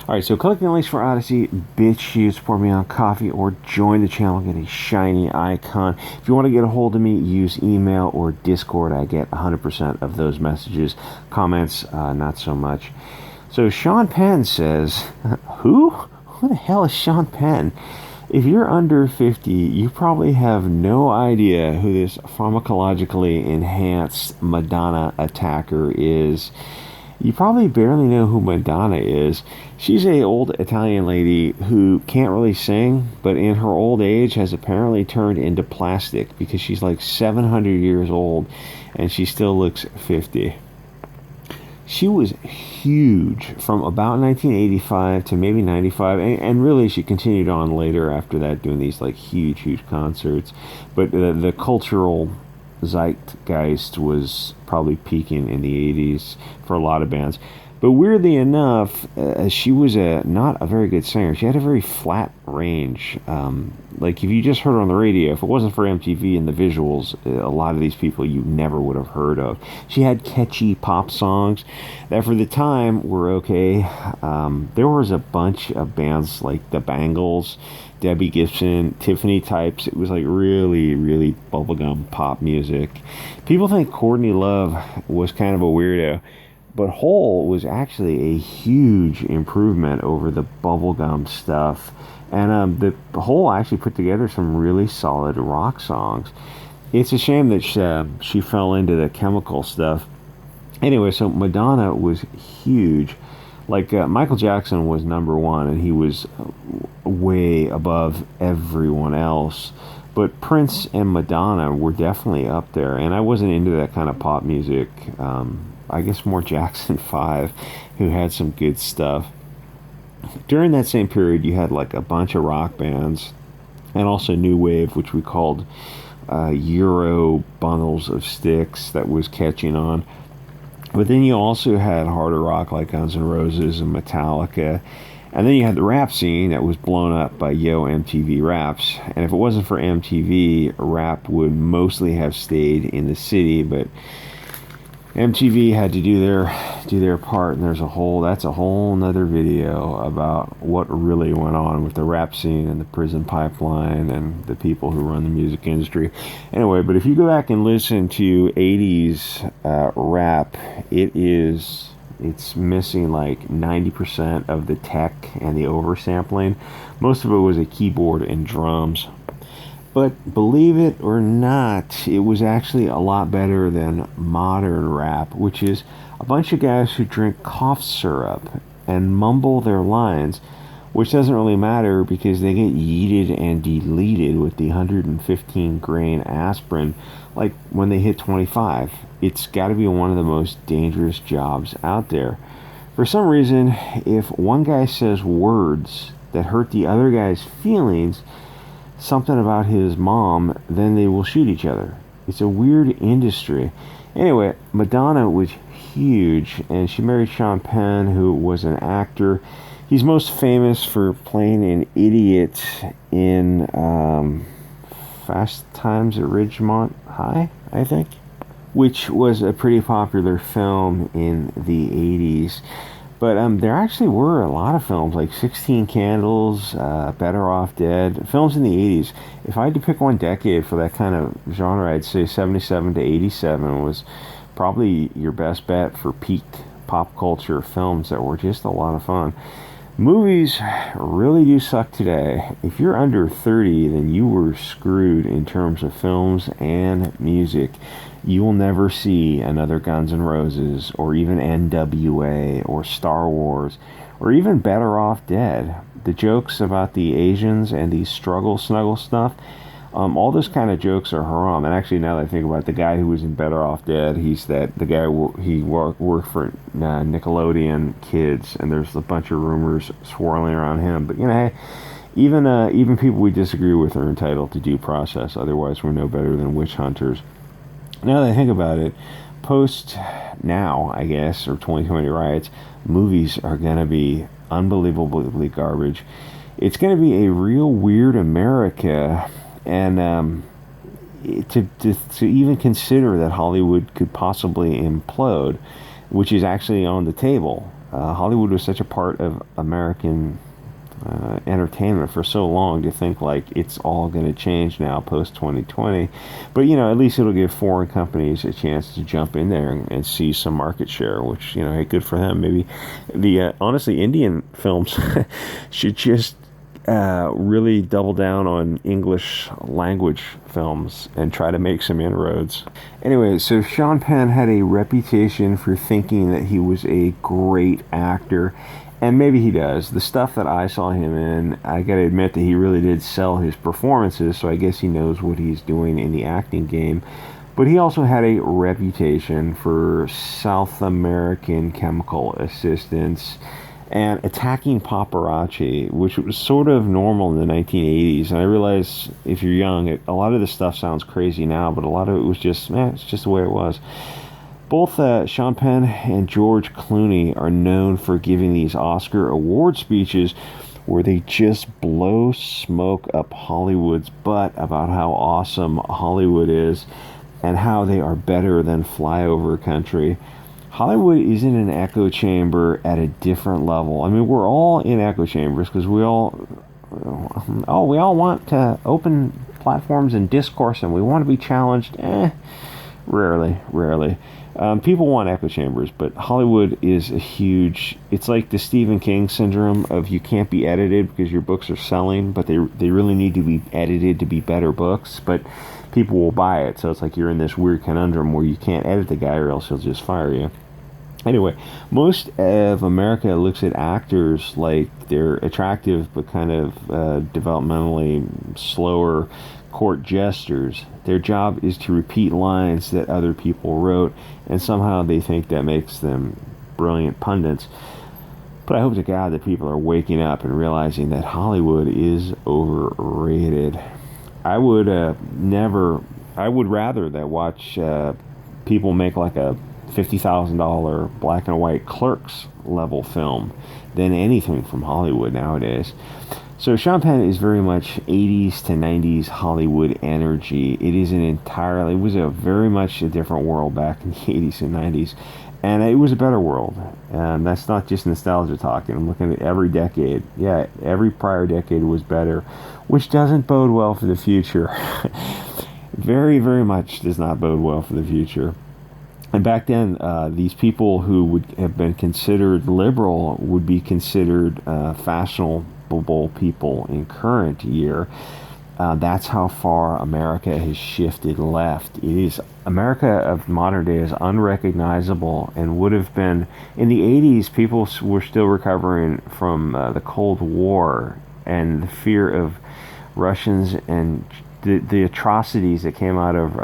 Alright, so click the links for Odysee, bitch you, support me on Coffee, or join the channel, get a shiny icon. If you want to get a hold of me, use email or Discord. I get 100% of those messages. Comments, not so much. So Sean Penn says, who? Who the hell is Sean Penn? If you're under 50, you probably have no idea who this pharmacologically enhanced Madonna attacker is. You probably barely know who Madonna is. She's a old Italian lady who can't really sing, but in her old age has apparently turned into plastic because she's like 700 years old and she still looks 50. She was huge from about 1985 to maybe 95, and really she continued on later after that doing these like huge concerts. But the cultural zeitgeist was probably peaking in the 80s for a lot of bands. But weirdly enough, she was not a very good singer. She had a very flat range. Like if you just heard her on the radio, if it wasn't for MTV and the visuals, a lot of these people you never would have heard of. She had catchy pop songs that for the time were okay. There was a bunch of bands like the Bangles, Debbie Gibson, Tiffany types. It was like really bubblegum pop music. People think Courtney Love was kind of a weirdo, but Hole was actually a huge improvement over the bubblegum stuff. And the Hole actually put together some really solid rock songs. It's a shame that she fell into the chemical stuff. Anyway, so Madonna was huge. Like Michael Jackson was number one, and he was way above everyone else. But Prince and Madonna were definitely up there, and I wasn't into that kind of pop music. I guess more Jackson 5, who had some good stuff. During that same period, you had like a bunch of rock bands, and also new wave, which we called Euro bundles of sticks, that was catching on. But then you also had harder rock like Guns N' Roses and Metallica. And then you had the rap scene that was blown up by Yo MTV Raps. And if it wasn't for MTV, rap would mostly have stayed in the city, but MTV had to do their part, and that's a whole nother video about what really went on with the rap scene and the prison pipeline and the people who run the music industry. Anyway, but if you go back and listen to 80s rap, it's missing like 90% of the tech and the oversampling. Most of it was a keyboard and drums. But believe it or not, it was actually a lot better than modern rap, which is a bunch of guys who drink cough syrup and mumble their lines, which doesn't really matter because they get yeeted and deleted with the 115 grain aspirin, like when they hit 25. It's got to be one of the most dangerous jobs out there. For some reason, if one guy says words that hurt the other guy's feelings, something about his mom, then they will shoot each other. It's a weird industry. Anyway, Madonna was huge, and she married Sean Penn, who was an actor. He's most famous for playing an idiot in Fast Times at Ridgemont High, I think, which was a pretty popular film in the 80s. But there actually were a lot of films, like 16 Candles, Better Off Dead, films in the 80s. If I had to pick one decade for that kind of genre, I'd say 77 to 87 was probably your best bet for peak pop culture films that were just a lot of fun. Movies really do suck today. If you're under 30, then you were screwed in terms of films and music. You will never see another Guns N' Roses, or even NWA, or Star Wars, or even Better Off Dead. The jokes about the Asians and the struggle snuggle stuff, all those kind of jokes are haram. And actually, now that I think about it, the guy who was in Better Off Dead, the guy he worked for Nickelodeon Kids, and there's a bunch of rumors swirling around him. But hey, even people we disagree with are entitled to due process. Otherwise, we're no better than witch hunters. Now that I think about it, post now, I guess, or 2020 riots, movies are going to be unbelievably garbage. It's going to be a real weird America, and to even consider that Hollywood could possibly implode, which is actually on the table. Hollywood was such a part of American entertainment for so long, to think like it's all going to change now post 2020. But at least it'll give foreign companies a chance to jump in there and see some market share, which hey, good for them. Maybe the honestly, Indian films should just really double down on English language films and try to make some inroads. Anyway, so Sean Penn had a reputation for thinking that he was a great actor, and maybe he does. The stuff that I saw him in, I gotta admit that he really did sell his performances, so I guess he knows what he's doing in the acting game. But he also had a reputation for South American chemical assistance and attacking paparazzi, which was sort of normal in the 1980s. And I realize if you're young, a lot of this stuff sounds crazy now, but a lot of it was just, it's just the way it was. Both Sean Penn and George Clooney are known for giving these Oscar award speeches where they just blow smoke up Hollywood's butt about how awesome Hollywood is and how they are better than flyover country. Hollywood is in an echo chamber at a different level. I mean, we're all in echo chambers because we all want to open platforms and discourse, and we want to be challenged. Rarely. People want echo chambers, but Hollywood is a huge... It's like the Stephen King syndrome of you can't be edited because your books are selling, but they really need to be edited to be better books, but people will buy it. So it's like you're in this weird conundrum where you can't edit the guy or else he'll just fire you. Anyway, most of America looks at actors like they're attractive but kind of developmentally slower court jesters. Their job is to repeat lines that other people wrote, and somehow they think that makes them brilliant pundits. But I hope to God that people are waking up and realizing that Hollywood is overrated. I would rather that watch people make like a $50,000 black and white Clerks level film than anything from Hollywood nowadays. So Sean Penn is very much 80s to 90s Hollywood energy. It was a very much a different world back in the 80s and 90s. And it was a better world. That's not just nostalgia talking. I'm looking at every decade. Yeah, every prior decade was better, which doesn't bode well for the future. Very, very much does not bode well for the future. And back then, these people who would have been considered liberal would be considered fashionable people in current year. That's how far America has shifted left. America of modern day is unrecognizable and would have been... In the 80s, people were still recovering from the Cold War and the fear of Russians and the atrocities that came out of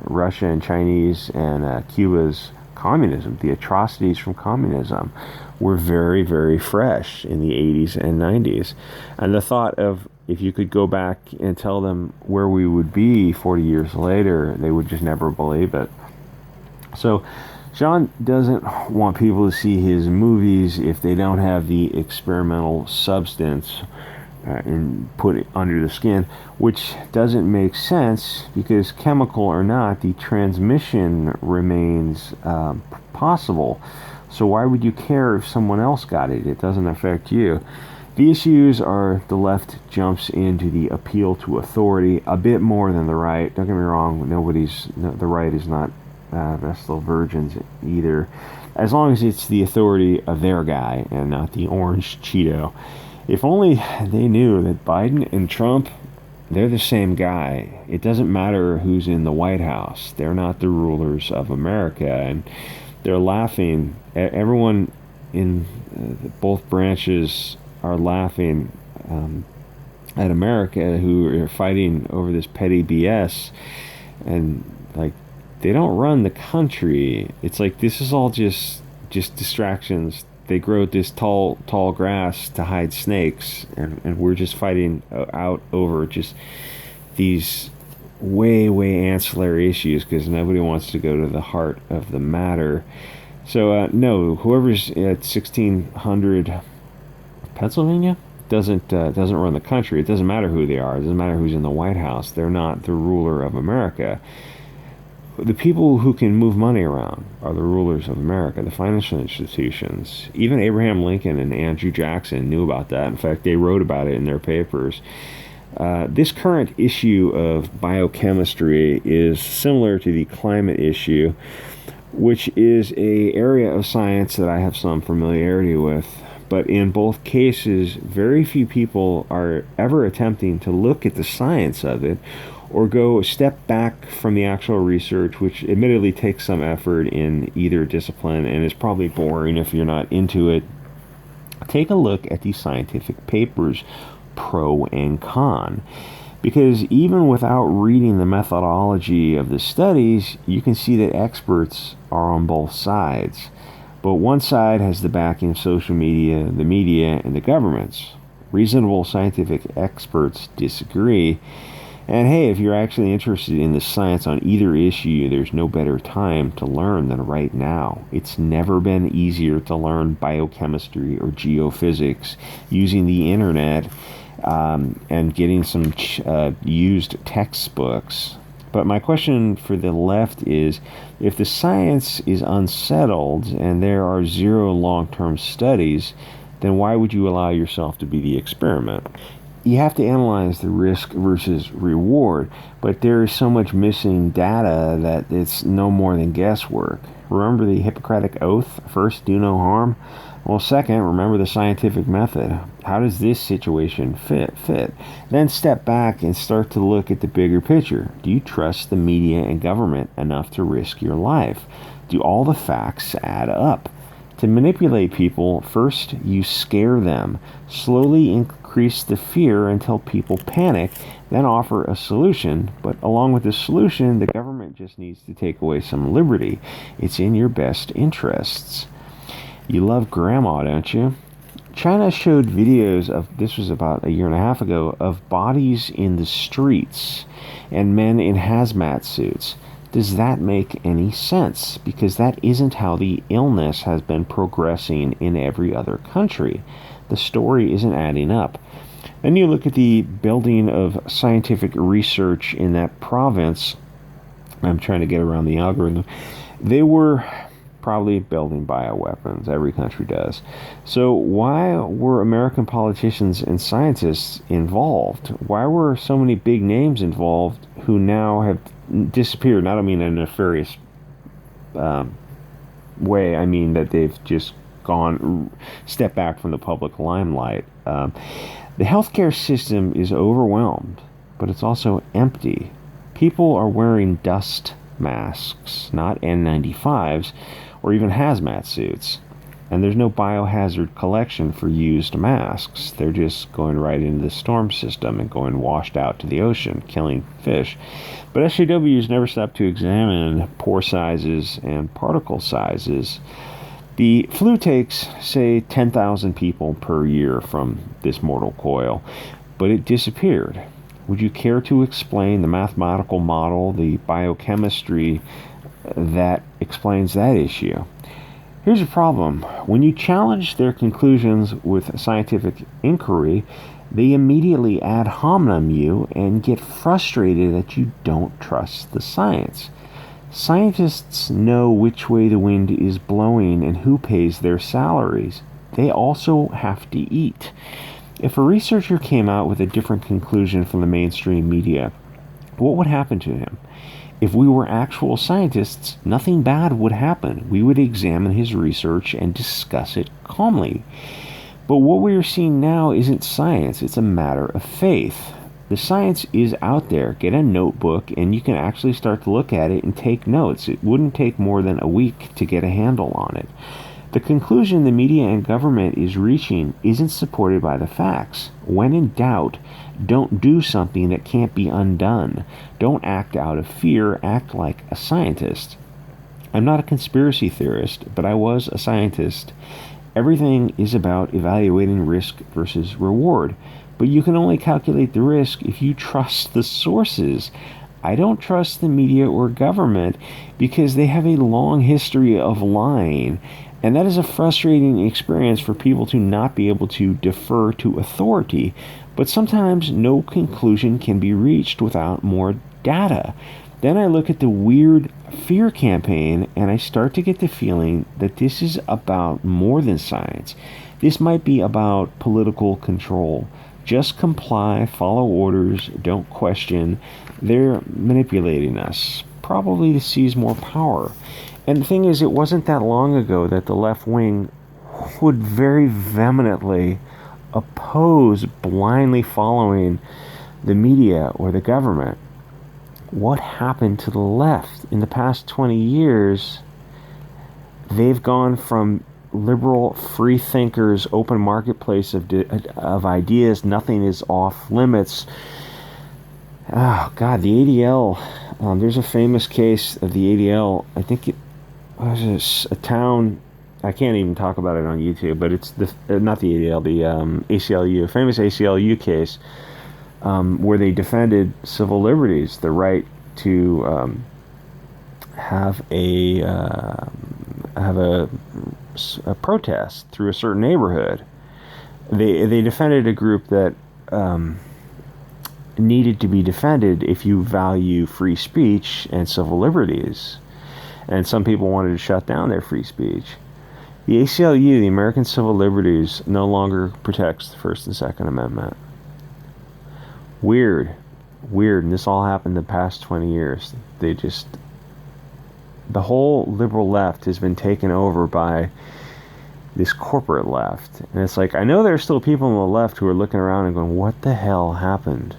Russia and Chinese and Cuba's communism. The atrocities from communism were very, very fresh in the 80s and 90s. And the thought of, if you could go back and tell them where we would be 40 years later, they would just never believe it. So John doesn't want people to see his movies if they don't have the experimental substance and put it under the skin, which doesn't make sense because, chemical or not, the transmission remains possible. So why would you care if someone else got it? It doesn't affect you. The issues are the left jumps into the appeal to authority a bit more than the right. Don't get me wrong, the right is not Vestal virgins either, as long as it's the authority of their guy and not the orange Cheeto. If only they knew that Biden and Trump, they're the same guy. It doesn't matter who's in the White House. They're not the rulers of America. And they're laughing. Everyone in both branches are laughing at America, who are fighting over this petty BS. And, like, they don't run the country. It's like, this is all just distractions. They grow this tall grass to hide snakes, and we're just fighting out over just these way ancillary issues because nobody wants to go to the heart of the matter. So no, whoever's at 1600 Pennsylvania doesn't run the country. It doesn't matter who they are. It doesn't matter who's in the White House. They're not the ruler of America. The people who can move money around are the rulers of America, the financial institutions. Even Abraham Lincoln and Andrew Jackson knew about that. In fact, they wrote about it in their papers. This current issue of biochemistry is similar to the climate issue, which is an area of science that I have some familiarity with. But in both cases, very few people are ever attempting to look at the science of it or go a step back from the actual research, which admittedly takes some effort in either discipline and is probably boring if you're not into it. Take a look at the scientific papers, pro and con. Because even without reading the methodology of the studies, you can see that experts are on both sides. But one side has the backing of social media, the media, and the governments. Reasonable scientific experts disagree. And hey, if you're actually interested in the science on either issue, there's no better time to learn than right now. It's never been easier to learn biochemistry or geophysics using the internet and getting some used textbooks. But my question for the left is, if the science is unsettled and there are zero long-term studies, then why would you allow yourself to be the experiment? You have to analyze the risk versus reward, but there is so much missing data that it's no more than guesswork. Remember the Hippocratic Oath? First, do no harm. Well, second, remember the scientific method. How does this situation fit? Then step back and start to look at the bigger picture. Do you trust the media and government enough to risk your life? Do all the facts add up? To manipulate people, first you scare them, slowly increase the fear until people panic, then offer a solution. But along with the solution, the government just needs to take away some liberty. It's in your best interests. You love grandma, don't you? China showed videos of, this was about a year and a half ago, of bodies in the streets and men in hazmat suits. Does that make any sense? Because that isn't how the illness has been progressing in every other country. The story isn't adding up. Then you look at the building of scientific research in that province. I'm trying to get around the algorithm. They were probably building bioweapons. Every country does. So why were American politicians and scientists involved? Why were so many big names involved who now have disappeared? I don't mean in a nefarious way. I mean that they've just stepped back from the public limelight. The healthcare system is overwhelmed, but it's also empty. People are wearing dust masks, not N95s, or even hazmat suits. And there's no biohazard collection for used masks. They're just going right into the storm system and going washed out to the ocean, killing fish. But SJWs never stop to examine pore sizes and particle sizes. The flu takes, say, 10,000 people per year from this mortal coil, but it disappeared. Would you care to explain the mathematical model, the biochemistry that explains that issue? Here's the problem. When you challenge their conclusions with scientific inquiry, they immediately ad hominem you and get frustrated that you don't trust the science. Scientists know which way the wind is blowing and who pays their salaries. They also have to eat. If a researcher came out with a different conclusion from the mainstream media, what would happen to him? If we were actual scientists, nothing bad would happen. We would examine his research and discuss it calmly. But what we are seeing now isn't science, it's a matter of faith. The science is out there. Get a notebook and you can actually start to look at it and take notes. It wouldn't take more than a week to get a handle on it. The conclusion the media and government is reaching isn't supported by the facts. When in doubt, don't do something that can't be undone. Don't act out of fear, act like a scientist. I'm not a conspiracy theorist, but I was a scientist. Everything is about evaluating risk versus reward, but you can only calculate the risk if you trust the sources. I don't trust the media or government because they have a long history of lying. And that is a frustrating experience for people to not be able to defer to authority. But sometimes no conclusion can be reached without more data. Then I look at the weird fear campaign and I start to get the feeling that this is about more than science. This might be about political control. Just comply, follow orders, don't question. They're manipulating us, probably to seize more power. And the thing is, it wasn't that long ago that the left wing would very vehemently oppose blindly following the media or the government. What happened to the left? In the past 20 years, they've gone from liberal free thinkers, open marketplace of ideas, nothing is off limits. Oh, God, the ADL. There's a famous case of the ADL. I think it was a town. I can't even talk about it on YouTube, but it's not the ADL, the ACLU, famous ACLU case, where they defended civil liberties, the right to have a protest through a certain neighborhood. They defended a group that needed to be defended if you value free speech and civil liberties. And some people wanted to shut down their free speech. The ACLU, the American Civil Liberties, no longer protects the First and Second Amendment. Weird. And this all happened the past 20 years. The whole liberal left has been taken over by this corporate left. And it's like, I know there's still people on the left who are looking around and going, what the hell happened?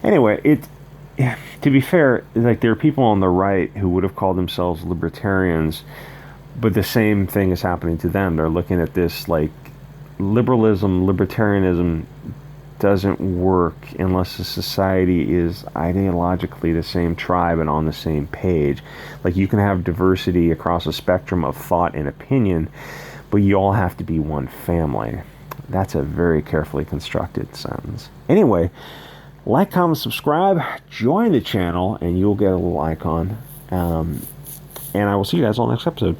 Anyway, to be fair, like, there are people on the right who would have called themselves libertarians, but the same thing is happening to them. They're looking at this like liberalism, libertarianism doesn't work unless a society is ideologically the same tribe and on the same page. Like, you can have diversity across a spectrum of thought and opinion, but you all have to be one family. That's a very carefully constructed sentence. Anyway, like, comment, subscribe, join the channel, and you'll get a little icon. And I will see you guys on the next episode.